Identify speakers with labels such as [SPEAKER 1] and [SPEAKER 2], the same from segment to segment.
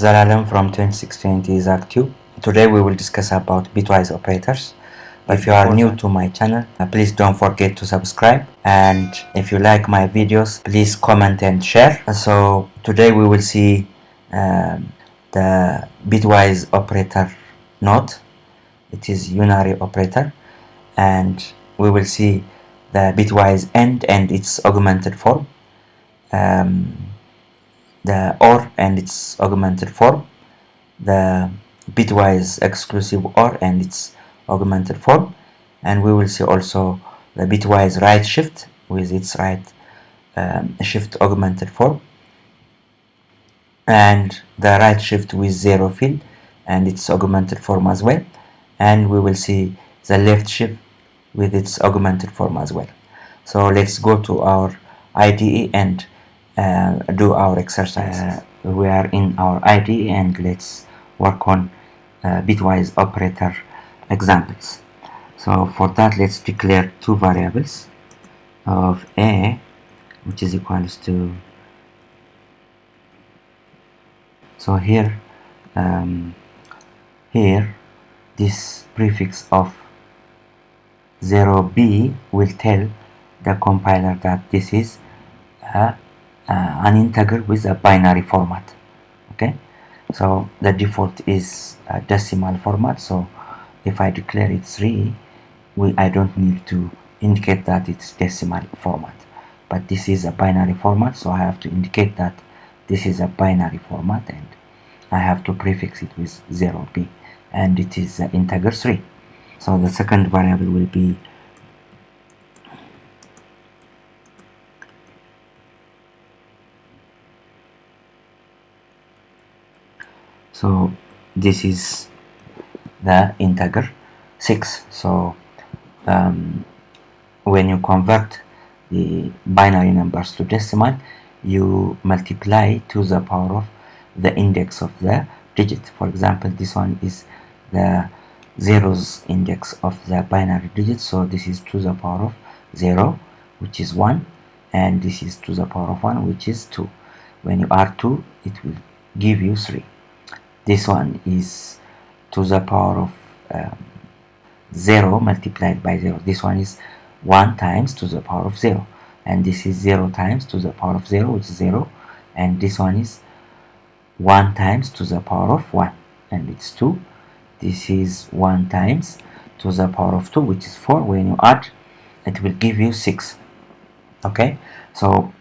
[SPEAKER 1] Zalalam from 2016 is active. Today we will discuss about Bitwise Operators. If you are new to my channel, please don't forget to subscribe, and if you like my videos, please comment and share. So today we will see the Bitwise Operator node. It is unary operator, and we will see the Bitwise end and its augmented form, the OR and its augmented form, the Bitwise exclusive OR and its augmented form, and we will see also the Bitwise right shift with its right shift augmented form, and the right shift with zero fill and its augmented form as well, and we will see the left shift with its augmented form as well. So let's go to our IDE and do our exercise. We are in our IDE and let's work on Bitwise operator examples. So for that, let's declare two variables of a, which is equals to, so here this prefix of 0b will tell the compiler that this is an integer with a binary format. Okay, so the default is a decimal format, so if I declare it 3, I don't need to indicate that it's decimal format, but this is a binary format, so I have to indicate that this is a binary format, and I have to prefix it with 0b, and it is integer 3. So the second variable will be this is the integer 6. So when you convert the binary numbers to decimal, you multiply to the power of the index of the digit. For example, this one is the zeros index of the binary digit, so this is to the power of 0, which is 1, and this is to the power of 1, which is 2. When you add 2, it will give you 3. This one is to the power of 0 multiplied by 0. This one is 1 times to the power of 0, and this is 0 times to the power of 0, which is 0, and this one is 1 times to the power of 1, and it's 2. This is 1 times to the power of 2, which is 4. When you add, it will give you 6. Okay, so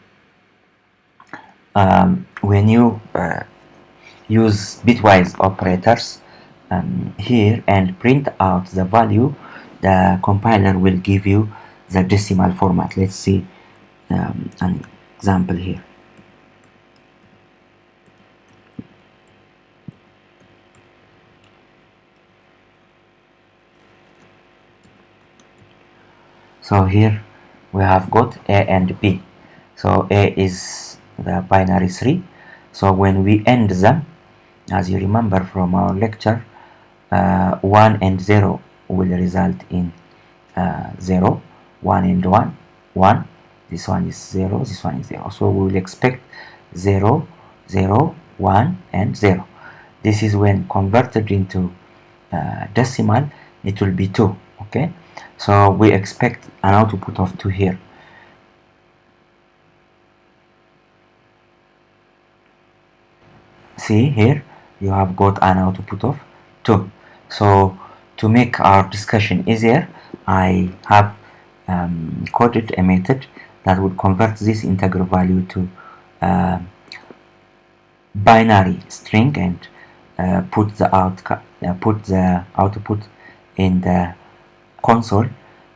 [SPEAKER 1] when you use Bitwise operators here and print out the value, the compiler will give you the decimal format. Let's see an example here. So here we have got A and B. So A is the binary 3. So when we end them, as you remember from our lecture, 1 and 0 will result in 0, 1 and 1, 1. This one is 0, this one is 0. So we will expect 0, 0, 1, and 0. This is when converted into decimal, it will be 2. Okay, so we expect an output of 2 here. See here, you have got an output of 2. So to make our discussion easier, I have coded a method that would convert this integer value to binary string and put the output in the console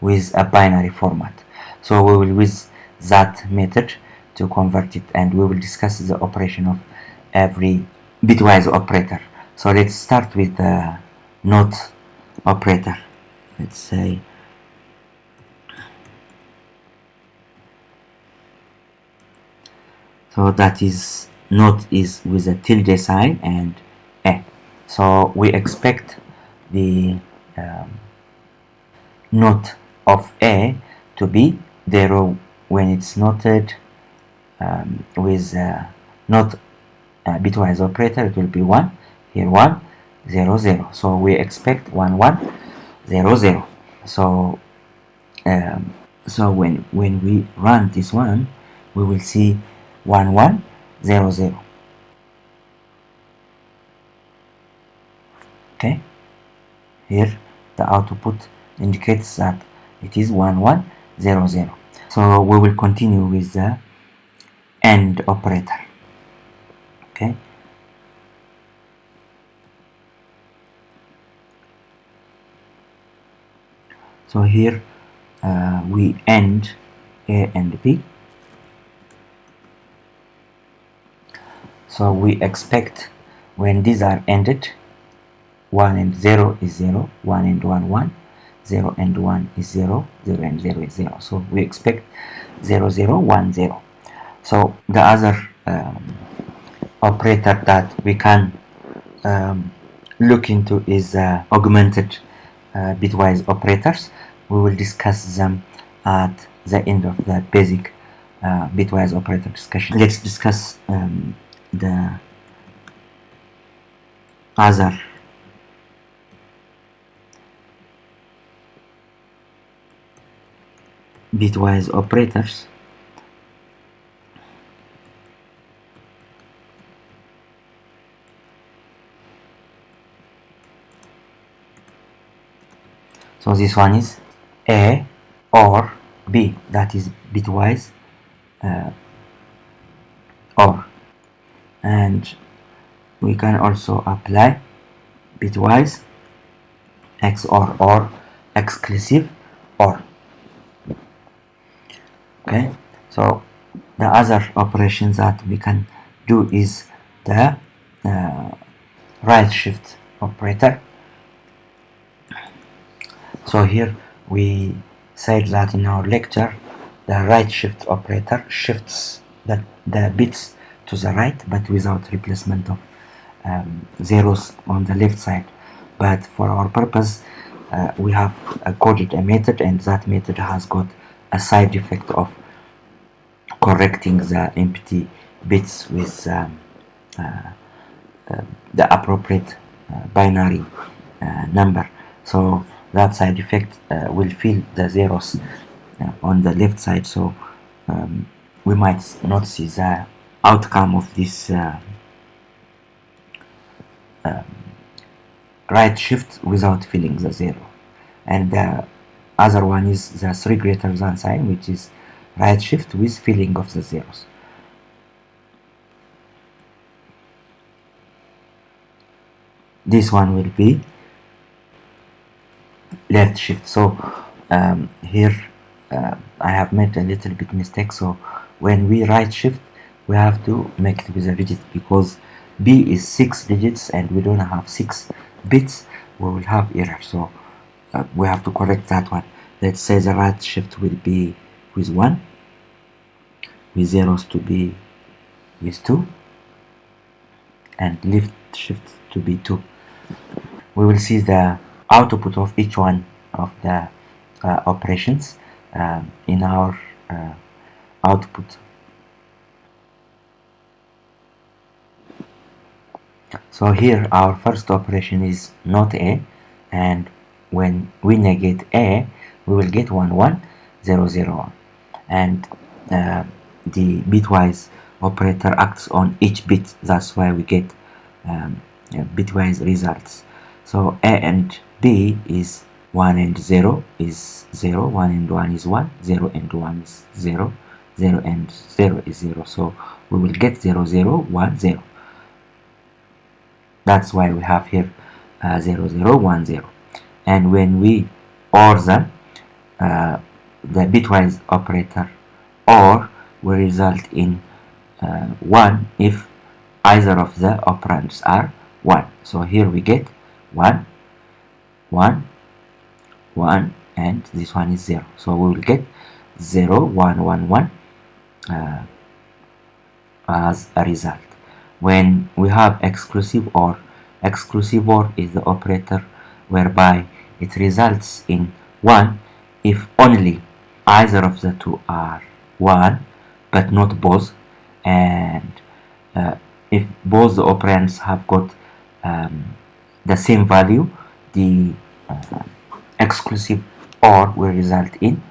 [SPEAKER 1] with a binary format. So we will use that method to convert it, and we will discuss the operation of every Bitwise operator. So let's start with the not operator. Let's say so that is not is with a tilde sign and a. So we expect the not of a to be 0 when it's noted with not bitwise operator, it will be 1, here 1 0 0. So we expect 1 1 0 0. So when we run this one, we will see 1 1 0 0. Okay, here the output indicates that it is 1 1 0 0. So we will continue with the AND operator. Okay, so here we AND A and B. So we expect when these are ANDed, 1 and 0 is 0, 1 and 1 1, 0 and 1 is 0, 0 and 0 is 0. So we expect 0 0 1 0. So the other operator that we can look into is augmented bitwise operators. We will discuss them at the end of the basic bitwise operator discussion. Let's discuss the other bitwise operators. So this one is A or B, that is bitwise OR, and we can also apply bitwise XOR or exclusive OR. Okay, so the other operations that we can do is the right shift operator. So here we said that in our lecture the right shift operator shifts the bits to the right but without replacement of zeros on the left side. But for our purpose we have coded a method, and that method has got a side effect of correcting the empty bits with the appropriate binary number. So that side effect will fill the zeros on the left side, so we might not see the outcome of this right shift without filling the zero. And the other one is the 3 greater than sign, which is right shift with filling of the zeros. This one will be left shift. So here I have made a little bit mistake. So when we right shift, we have to make it with a digit, because B is 6 digits and we don't have 6 bits, we will have error. So we have to correct that one. Let's say the right shift will be with 1, with zeros to be with 2, and left shift to be 2. We will see the output of each one of the operations in our output. So here our first operation is not A, and when we negate A, we will get 1 1 0 0 1, and the bitwise operator acts on each bit. That's why we get bitwise results. So A and B is 1 and 0 is 0, 1 and 1 is 1, 0 and 1 is 0, 0 and 0 is 0. So we will get 0 0 1 0. That's why we have here 0 0 1 0. And when we OR them, the bitwise operator OR will result in 1 if either of the operands are 1. So here we get 1 1 1, and this one is 0. So we will get 0 1 1 1 as a result. When we have exclusive OR is the operator whereby it results in 1 if only either of the two are 1 but not both, and if both the operands have got the same value, the exclusive OR will result in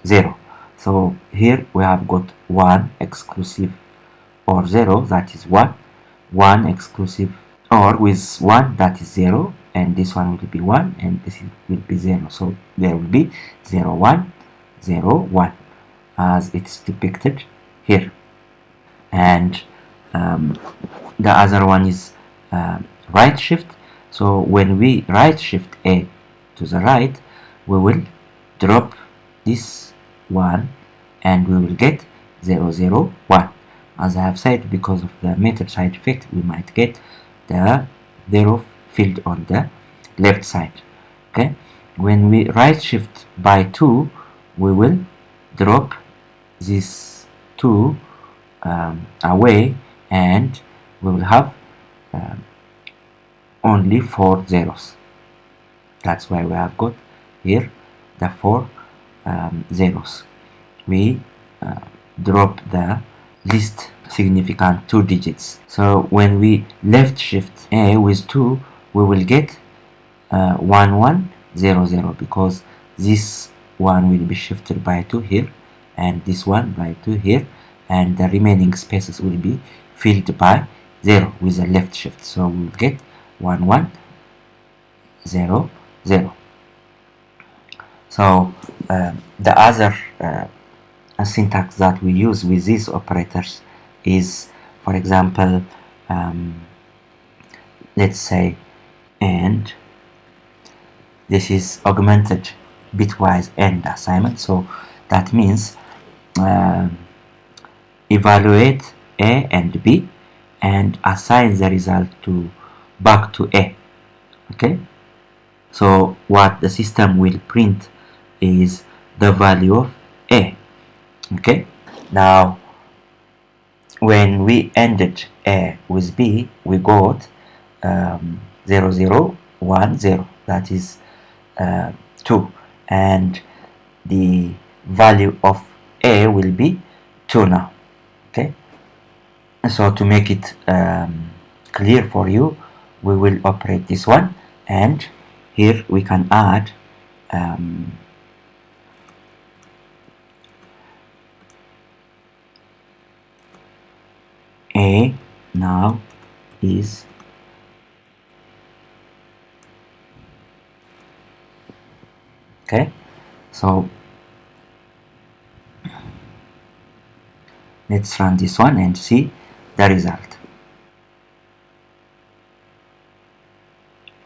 [SPEAKER 1] 0. So here we have got 1 exclusive OR 0, that is 1, 1 exclusive OR with 1, that is 0, and this one will be 1, and this will be 0. So there will be 0, 1, 0, 1, as it's depicted here. And the other one is right shift. So when we right shift A to the right, we will drop this one and we will get 0, 0, 1. As I have said, because of the method side effect, we might get the 0 field on the left side. Okay, when we right shift by 2, we will drop this 2 away, and we will have only 4 zeros. That's why we have got here the 4 zeros. We drop the least significant 2 digits. So when we left shift A with 2, we will get 1, 1, 0, 0, because this one will be shifted by 2 here, and this one by 2 here, and the remaining spaces will be filled by 0 with a left shift. So we will get 1, 1, 0, 0. So the other syntax that we use with these operators is, for example, let's say, and this is augmented bitwise AND assignment. So that means evaluate A and B and assign the result to back to A. Okay, so what the system will print is the value of A. Okay, now when we ended A with B, we got 0, 0, 1, 0, that is 2, and the value of A will be 2 now. Okay, so to make it clear for you, we will operate this one, and here we can add A now is okay. So let's run this one and see the result.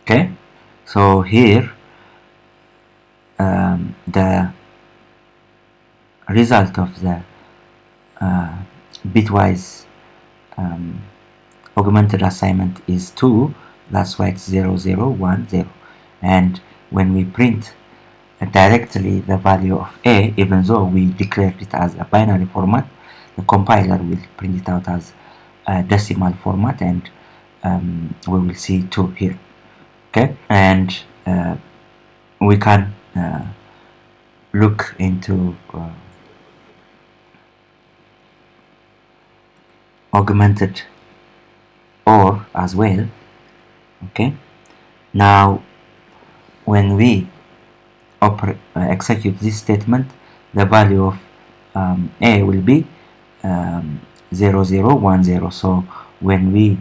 [SPEAKER 1] Okay, so here the result of the bitwise augmented assignment is 2. That's why it's 0, 0, 1, 0. And when we print directly the value of A, even though we declared it as a binary format, the compiler will print it out as a decimal format, and we will see 2 here. Okay, and we can look into augmented OR as well. Okay, now when we execute this statement, the value of A will be 0, 0, 1, 0. So when we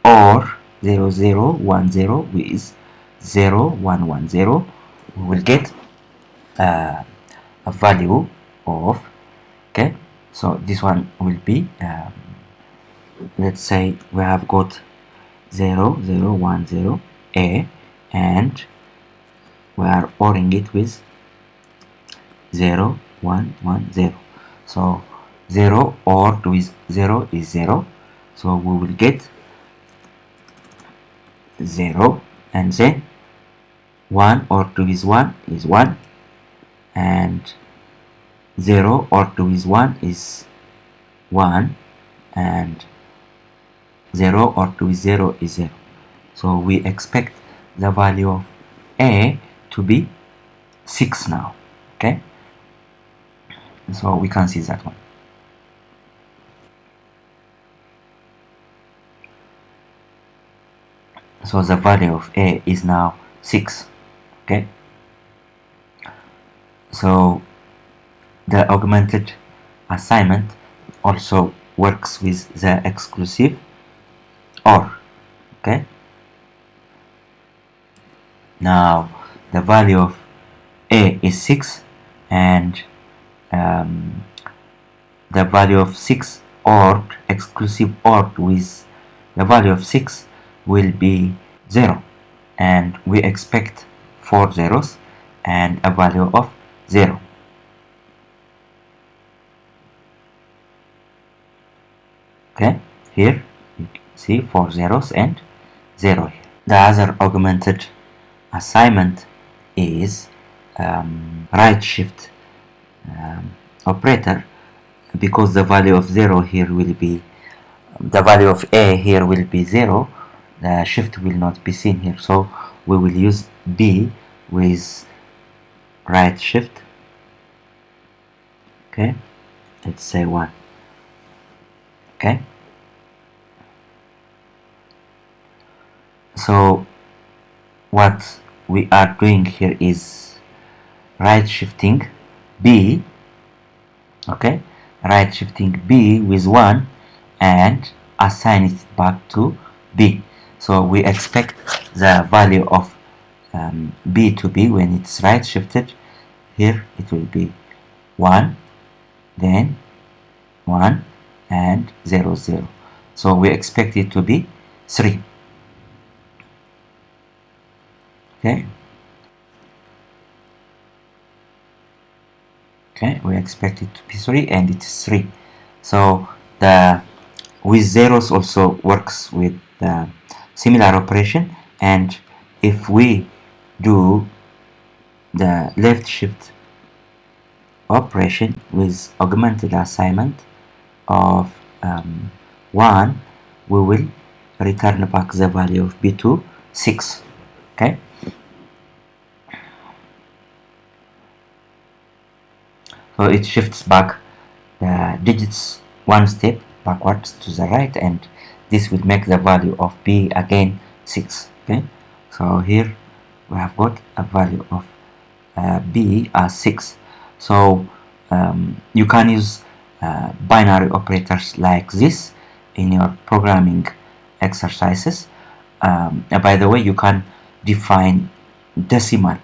[SPEAKER 1] OR 0, 0, 1, 0 with 0, 1, 1, 0, we will get a value of, okay, so this one will be let's say we have got 0, 0, 1, 0 A, and we are ORing it with 0, 1, 1, 0. So 0 ORed with 0 is 0, so we will get 0, and then 1 ORed with 1 is 1, and 0 ORed with 1 is 1, and 0 ORed with 0 is 0. So we expect the value of A to be 6 now. Okay, so we can see that one. So the value of A is now 6. Okay, so the augmented assignment also works with the exclusive OR. Okay, now the value of A is 6, and um, the value of 6 OR, exclusive OR with the value of 6 will be 0, and we expect 4 zeros and a value of 0. Okay, here you see 4 zeros and 0 here. The other augmented assignment is right shift operator, because the value of 0 here will be, the value of A here will be 0, the shift will not be seen here, so we will use B with right shift. Okay, let's say 1. Okay, so what we are doing here is right shifting B. Okay, right shifting B with 1 and assign it back to B. So we expect the value of B to be, when it's right shifted, here it will be 1, then 1 and 0 0. So we expect it to be 3. Okay, we expect it to be 3, and it is 3. So the with zeros also works with the similar operation, and if we do the left shift operation with augmented assignment of 1, we will return back the value of B to 6. Okay, so it shifts back the digits 1 step backwards to the right, and this will make the value of B again 6. Okay, so here we have got a value of B as 6. So you can use binary operators like this in your programming exercises. By the way, you can define decimal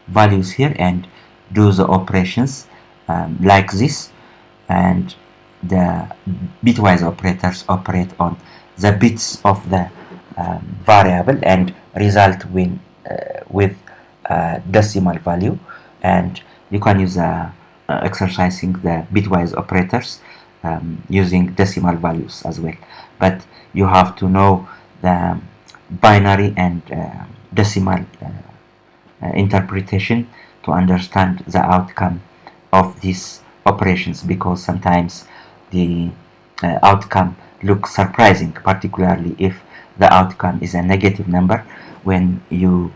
[SPEAKER 1] values here and do the operations like this, and the bitwise operators operate on the bits of the variable and result with decimal value. And you can use exercising the bitwise operators using decimal values as well, but you have to know the binary and decimal interpretation to understand the outcome of these operations, because sometimes the outcome looks surprising, particularly if the outcome is a negative number. When you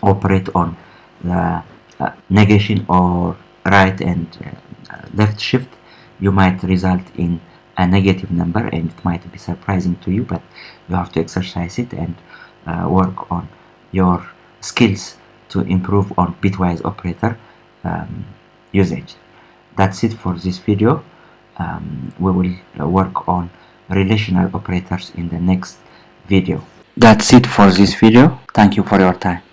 [SPEAKER 1] operate on the negation or right and left shift, you might result in a negative number, and it might be surprising to you, but you have to exercise it and work on your skills to improve on bitwise operator usage. That's it for this video. We will work on relational operators in the next video. That's it for this video. Thank you for your time.